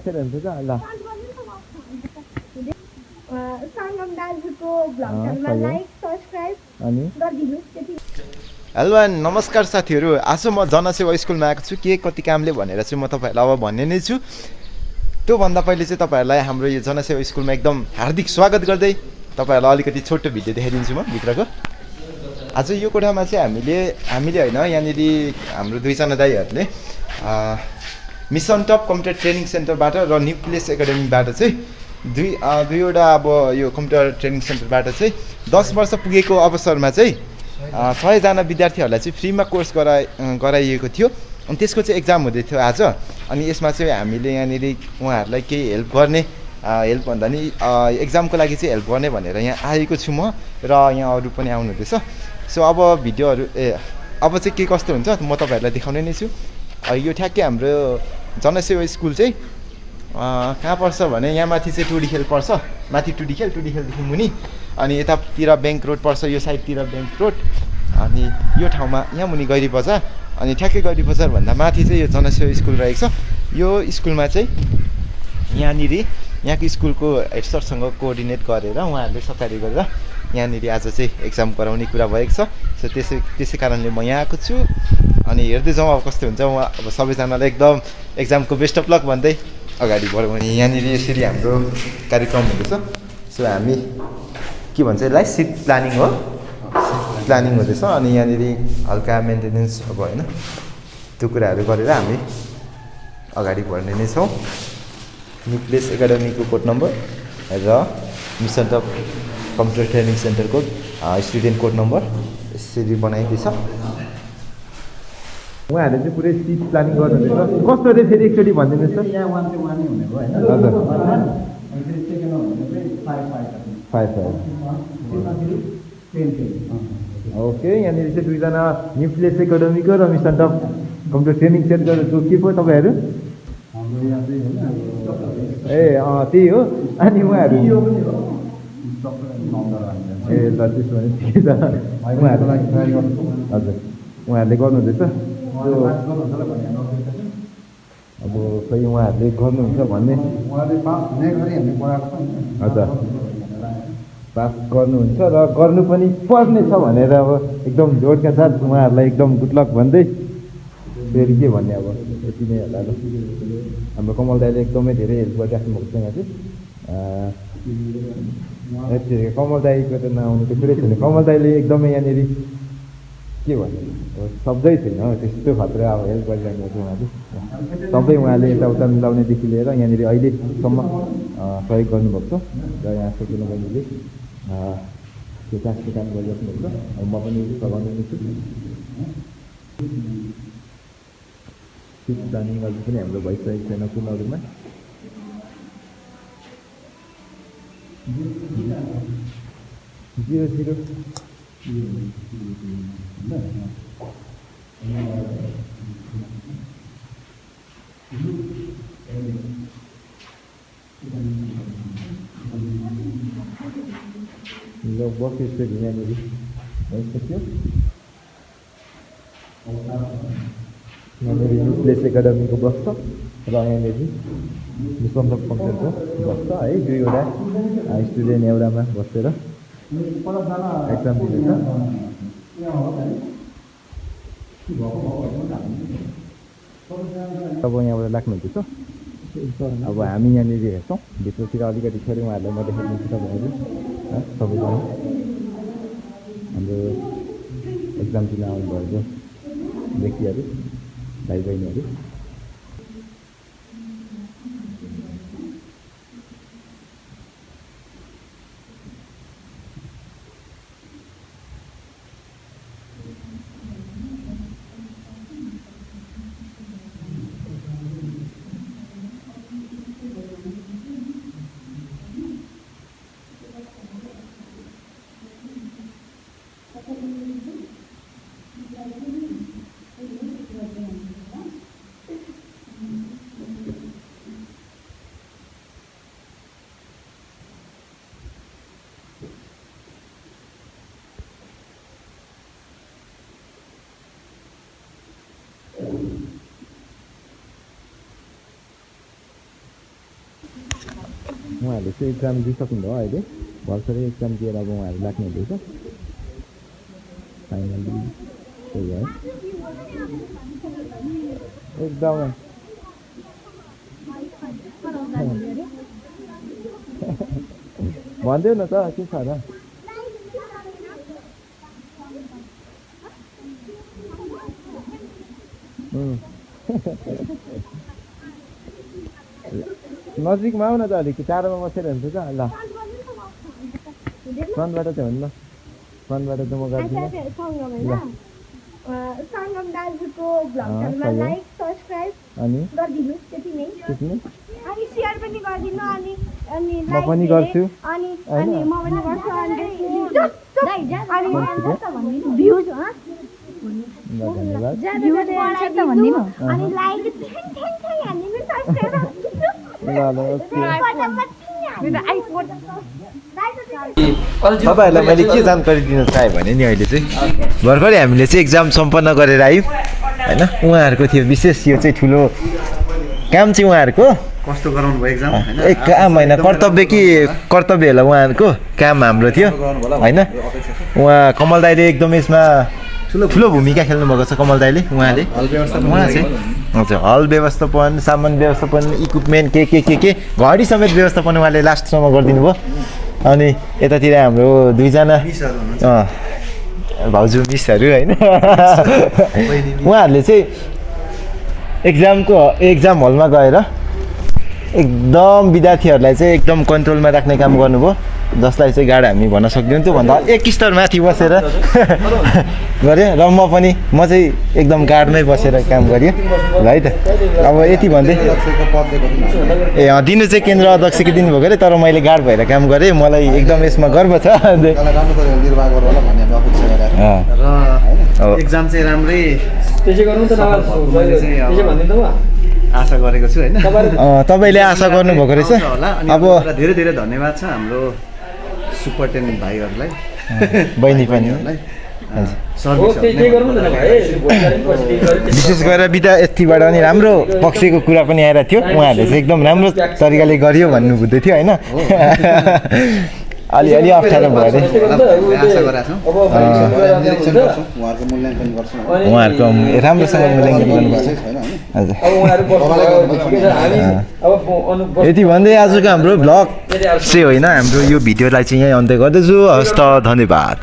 कसरी हुन्छ त ल Sangam दाजुको भ्लगहरुमा लाइक सब्स्क्राइब अनि गरिदिनुस् त्यति हेलो एन्ड नमस्कार साथीहरू आज म जनसेवा स्कुलमा आएको छु के कति कामले भनेर चाहिँ म तपाईहरुलाई अब भन्ने नै छु त्यो भन्दा पहिले चाहिँ तपाईहरुलाई हाम्रो यो जनसेवा स्कुलमा एकदम हार्दिक स्वागत गर्दै तपाईहरुलाई अलिकति छोटो भिडियो देखाइदिन्छु म भित्रको आज यो कोठामा चाहिँ हामीले हैन यहाँनेरि हाम्रो दुईजना दाइहरुले मिसन टप कम्प्युटर ट्रेनिङ सेन्टरबाट र न्युक्लियस एकाडेमीबाट चाहिँ दुईवटा अब यो कम्प्युटर ट्रेनिङ सेन्टरबाट चाहिँ 10 वर्ष पुगेको अवसरमा चाहिँ 6 जना विद्यार्थीहरुलाई चाहिँ फ्रीमा कोर्स गराइएको थियो अनि त्यसको चाहिँ एक्जाम हुँदै थियो आज अनि यसमा चाहिँ हामीले यहाँनेरि उहाँहरुलाई केही हेल्प गर्ने हेल्प भन्दा नि एक्जामको लागि चाहिँ हेल्प गर्ने भनेर यहाँ आएको छु म र यहाँ अरु पनि आउनु हुँदैछ सो अब भिडियोहरु अब चाहिँ के कस्तो हुन्छ म तपाईहरुलाई देखाउने नै छु यो ठ्याक्कै हाम्रो जनसेवा स्कुल चाहिँ कहाँ पर्छ भने यहाँ माथि चाहिँ टुडीखेल पर्छ माथि टुडीखेलदेखि मुनि अनि यतातिर बैंक रोड पर्छ यो साइडतिर बैंक रोड अनि यो ठाउँमा यहाँ मुनि गैरी बजार अनि ठ्याक्कै गैरी बजार भन्दा माथि चाहिँ यो जनसेवा स्कुल रहेको छ यो स्कुलमा चाहिँ यहाँको स्कुलको हेड सरसँग कोअर्डिनेट गरेर उहाँहरूले सत्कारी गरेर यहाँनिर आज चाहिँ एक्जाम गराउने कुरा भएको छ सो त्यसै कारणले म यहाँ आएको छु अनि हेर्दै जाउँ अब कस्तो हुन्छ उहाँ अब सबैजनालाई एकदम एक्जामको बेस्ट अफ लक भन्दै अगाडि बढाउने यहाँनिर यसरी हाम्रो कार्यक्रम हुँदैछ सो हामी के भन्छ यसलाई सिट प्लानिङ हो प्लानिङ हुँदैछ अनि यहाँनिर हल्का मेन्टेनेन्स अब होइन त्यो कुराहरू गरेर हामी अगाडि बढ्ने नै छौँ न्युक्लियस एकाडेमीको कोड नम्बर र मिसन टप कम्प्युटर ट्रेनिङ सेन्टरको स्टुडेन्ट कोड नम्बर यसरी बनाइदिन्छ उहाँहरूले चाहिँ पुरै सिट प्लानिङ गर्नुहुँदैछ कस्तो रे फेरि एकचोटि भनिदिनुहोस् त यहाँ 1 चाहिँ 1 नै हुनेको हैन हजुर अनि फेरि सेकेन्डमा भनेको चाहिँ 5 ओके यहाँनिर चाहिँ दुईजना न्युक्लियस एकाडेमीको र मिसन टप कम्प्युटर ट्रेनिङ सेन्टरको के पो तपाईँहरू हाम्रो यहाँ चाहिँ ए त्यही हो अनि उहाँहरू ए ल त्यसो भने ठिकै छ उहाँहरूको लागि तयारी गर्नु हजुर उहाँहरूले गर्नुहुँदैछ अब खै उहाँहरूले गर्नुहुन्छ भन्ने हजुर पास गर्नुहुन्छ र गर्नु पनि पर्ने छ भनेर अब एकदम जोडका साथ उहाँहरूलाई एकदम गुड लक भन्दै फेरि के भन्ने अब यति नै होला हाम्रो कमल दाइले एकदमै धेरै हेल्प गरिराख्नु भएको छ यहाँ चाहिँ कमल दाइको त नआउनु त कुरै छैन कमल दाइले एकदमै यहाँनिर के भन्ने शब्दै छैन त्यस्तो खतरा अब हेल्प गरिरहनु भएको उहाँले सबै उहाँले यताउता मिलाउनेदेखि लिएर यहाँनिर अहिलेसम्म सहयोग गर्नुभएको छ र यहाँ सकिनु बहिनीले त्यो कासको काम गरिराख्नु भएको छ अब म पनि सघाउने नै छु सिट प्लानिङ अझै पनि हाम्रो भइसकेको छैन कुनहरूमा जिरो जिरो ल वर्क स्पेस यहाँनिर भइसक्यो यहाँनिर न्युक्लियस एकाडेमीको बस्छ र यहाँनिर मिसन टप कम्प्युटरको बस्छ है दुईवटा स्टुडेन्ट एउटामा बसेर एक्जाम दिँदैछ अब यहाँबाट लाग्नुहुँदैछ अब हामी यहाँनिर हेर्छौँ भित्रतिर अलिकति छोरी उहाँहरूलाई म देखाइदिन्छु तपाईँहरू सबैजना हाम्रो एक्जाम दिन आउनुभएको व्यक्तिहरू भाइ बहिनीहरू उहाँहरूले चाहिँ एक्जाम दिइसक्नुभयो अहिले भर्खरै एक्जाम दिएर अब उहाँहरू लाग्ने हुँदैछ फाइनली त्यही है एकदमै भनिदेऊ न त के छ र नजिकमा आऊ न त अलिक टाढोमा बसेर हुन्छ त ल फ्रन्टबाट चाहिँ हुन्न फ्रन्टबाट चाहिँ म गर्दिनँ सङ्गम दाजुको भ्लगहरुमा लाइक सब्स्क्राइब अनि गरिदिनुस् त्यति नै अनि शेयर पनि गरिदिनु अनि अनि म पनि गर्छु अनि अनि म पनि गर्छु अनि भ्युज धन्यवाद अनि लाइक हानिदिनु सब्स्क्राइब तपाईँहरूलाई मैले के जानकारी दिन चाहेँ भने नि अहिले चाहिँ भर्खरै हामीले चाहिँ एक्जाम सम्पन्न गरेर आयौँ होइन उहाँहरूको थियो विशेष यो चाहिँ ठुलो काम चाहिँ उहाँहरूको कस्तो गराउनु भयो एक्जाम हैन एक काम होइन कर्तव्य कि कर्तव्य होला उहाँहरूको काम हाम्रो थियो होइन उहाँ कमल दाइले एकदम यसमा ठुलो भूमिका खेल्नु भएको छ कमल दाइले उहाँले उहाँ चाहिँ हजुर हल व्यवस्थापन सामान व्यवस्थापन इक्विपमेन्ट के घडी समेत व्यवस्थापन उहाँले लास्टसम्म गरिदिनु भयो अनि यतातिर हाम्रो दुईजना भाउजू मिसहरू होइन उहाँहरूले चाहिँ एक्जाम हलमा गएर एकदम विद्यार्थीहरूलाई चाहिँ एकदम कन्ट्रोलमा राख्ने काम गर्नुभयो जसलाई चाहिँ गाडा हामी भन्न सक्दैनौँ त्योभन्दा एक स्तर माथि बसेर गरेँ र म चाहिँ एकदम गार्डमै बसेर काम गरेँ ल है त अब यति भन्दै ए दिनु चाहिँ केन्द्र अध्यक्षको दिनुभएको अरे तर मैले गार्ड भएर काम गरेँ मलाई एकदम यसमा गर्व छ एक्जाम चाहिँ राम्रै त्यसै गर्नु त आशा गरेको छु हैन तपाईले आशा गर्नुभएको रहेछ अब धेरै धेरै धन्यवाद छ हाम्रो सुपरटेन्डेन्ट भाइहरूलाई बहिनी पनि विशेष गरेर विद्यार्थीबाट अनि राम्रो पक्षको कुरा पनि आएर थियो उहाँहरूले चाहिँ एकदम राम्रो तरिकाले गरियो भन्नु हुँदै थियो होइन अलि अप्ठ्यारो भयो अरे उहाँहरूको राम्रोसँग मूल्याङ्कन गर्नुभएको छ यति भन्दै आजको हाम्रो भ्लग चाहिँ होइन हाम्रो यो भिडियोलाई चाहिँ यहीँ अन्त्य गर्दैछु हस् त धन्यवाद।